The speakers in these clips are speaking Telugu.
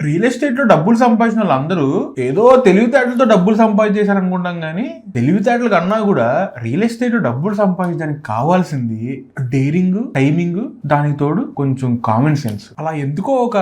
రియల్ ఎస్టేట్ లో డబ్బులు సంపాదించిన వాళ్ళందరూ ఏదో తెలివితేటలతో డబ్బులు సంపాదించేశారు అనుకుంటాం కానీ తెలివితేటలు కన్నా కూడా రియల్ ఎస్టేట్ లో డబ్బులు సంపాదించడానికి కావాల్సింది డేరింగ్, టైమింగ్, దానికి తోడు కొంచెం కామన్ సెన్స్. అలా ఎందుకో ఒక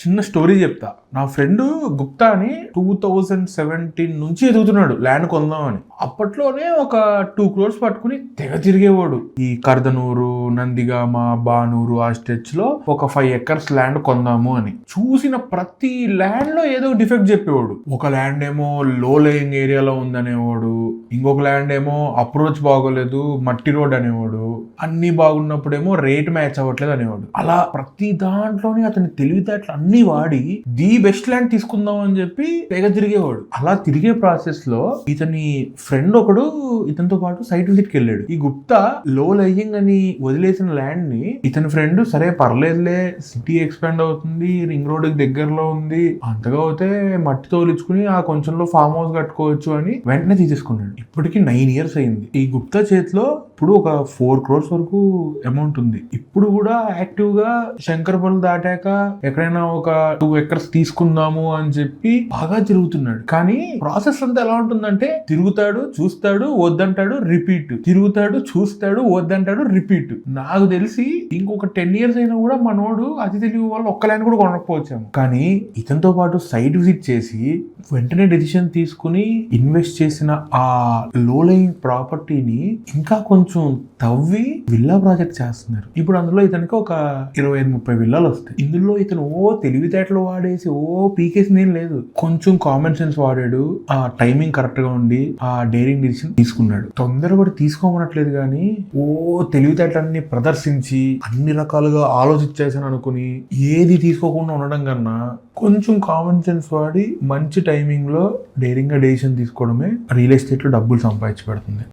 చిన్న స్టోరీ చెప్తా. నా ఫ్రెండ్ గుప్తా అని 2017 నుంచి ఎదుగుతున్నాడు ల్యాండ్ కొందామని. అప్పట్లోనే ఒక 2 crores పట్టుకుని తెగ తిరిగేవాడు. ఈ కర్దనూరు, నందిగామ, బానూరు ఆ స్టెచ్ లో ఒక 5 acres ల్యాండ్ కొందాము అని. చూసిన ప్రతి ల్యాండ్ లో ఏదో డిఫెక్ట్ చెప్పేవాడు. ఒక ల్యాండ్ ఏమో లో లేయింగ్ ఏరియాలో ఉందనేవాడు, ఇంకొక ల్యాండ్ ఏమో అప్రోచ్ బాగోలేదు, మట్టి రోడ్ అనేవాడు, అన్ని బాగున్నప్పుడేమో రేట్ మ్యాచ్ అవ్వట్లేదు అనేవాడు. అలా ప్రతి దాంట్లోనే అతని తెలివితేటలు అన్ని వాడి ది బెస్ట్ ల్యాండ్ తీసుకుందాం అని చెప్పి తెగ తిరిగేవాడు. అలా తిరిగే ప్రాసెస్ లో ఇతని ఫ్రెండ్ ఒకడు ఇతనితో పాటు సైట్ విజిట్ కి వెళ్ళాడు. ఈ గుప్తా లో లయింగ్ అని వదిలేసిన ల్యాండ్ ని ఇతని ఫ్రెండ్ సరే పర్లేదులే, సిటీ ఎక్స్పాండ్ అవుతుంది, రింగ్ రోడ్ దగ్గరలో ఉంది, అంతగా అయితే మట్టి తోలించుకుని ఆ కొంచెంలో ఫామ్ హౌస్ కట్టుకోవచ్చు అని వెంటనే తీసేసుకున్నాడు. ఇప్పటికి 9 years అయింది. ఈ గుప్తా చేతిలో ఇప్పుడు ఒక 4 crores వరకు అమౌంట్ ఉంది. ఇప్పుడు కూడా యాక్టివ్ గా శంకరపల్లి దాటాక ఎక్కడైనా ఒక 2 acres తీసుకుందాము అని చెప్పి బాగా తిరుగుతున్నాడు. కానీ ప్రాసెస్ అంతా ఎలా ఉంటుందంటే తిరుగుతాడు, చూస్తాడు, వద్దంటాడు, రిపీట్, తిరుగుతాడు, చూస్తాడు, వద్దంటాడు, రిపీట్. నాకు తెలిసి ఇంకొక 10 years అయినా కూడా మనోడు అతి తెలివి వాళ్ళు ఒక్క ల్యాండ్ కూడా కొనకపోవచ్చాము. కానీ ఇతనితో పాటు సైట్ విజిట్ చేసి వెంటనే డెసిషన్ తీసుకుని ఇన్వెస్ట్ చేసిన ఆ లో లయింగ్ ప్రాపర్టీని ఇంకా కొంచెం తవ్వి విల్లా ప్రాజెక్ట్ చేస్తున్నారు. ఇప్పుడు అందులో ఇతనికి ఒక 25-30 విల్లాలు వస్తాయి. ఇందులో ఇతను తెలివితేటలు వాడేసి పీకేసి ఏం లేదు, కొంచెం కామన్ సెన్స్ వాడాడు, ఆ టైమింగ్ కరెక్ట్ గా ఉండి ఆ డేరింగ్ డిసిషన్ తీసుకున్నాడు. తొందరపడి తీసుకోమనట్లేదు కానీ తెలివితేటలన్నీ ప్రదర్శించి అన్ని రకాలుగా ఆలోచించేసాను అనుకుని ఏది తీసుకోకుండా ఉండడం కన్నా కొంచెం కామన్ సెన్స్ వాడి మంచి టైమింగ్ లో డేరింగ్ గా డెసిషన్ తీసుకోవడమే రియల్ ఎస్టేట్ లో డబ్బులు సంపాదించి పెడుతుంది.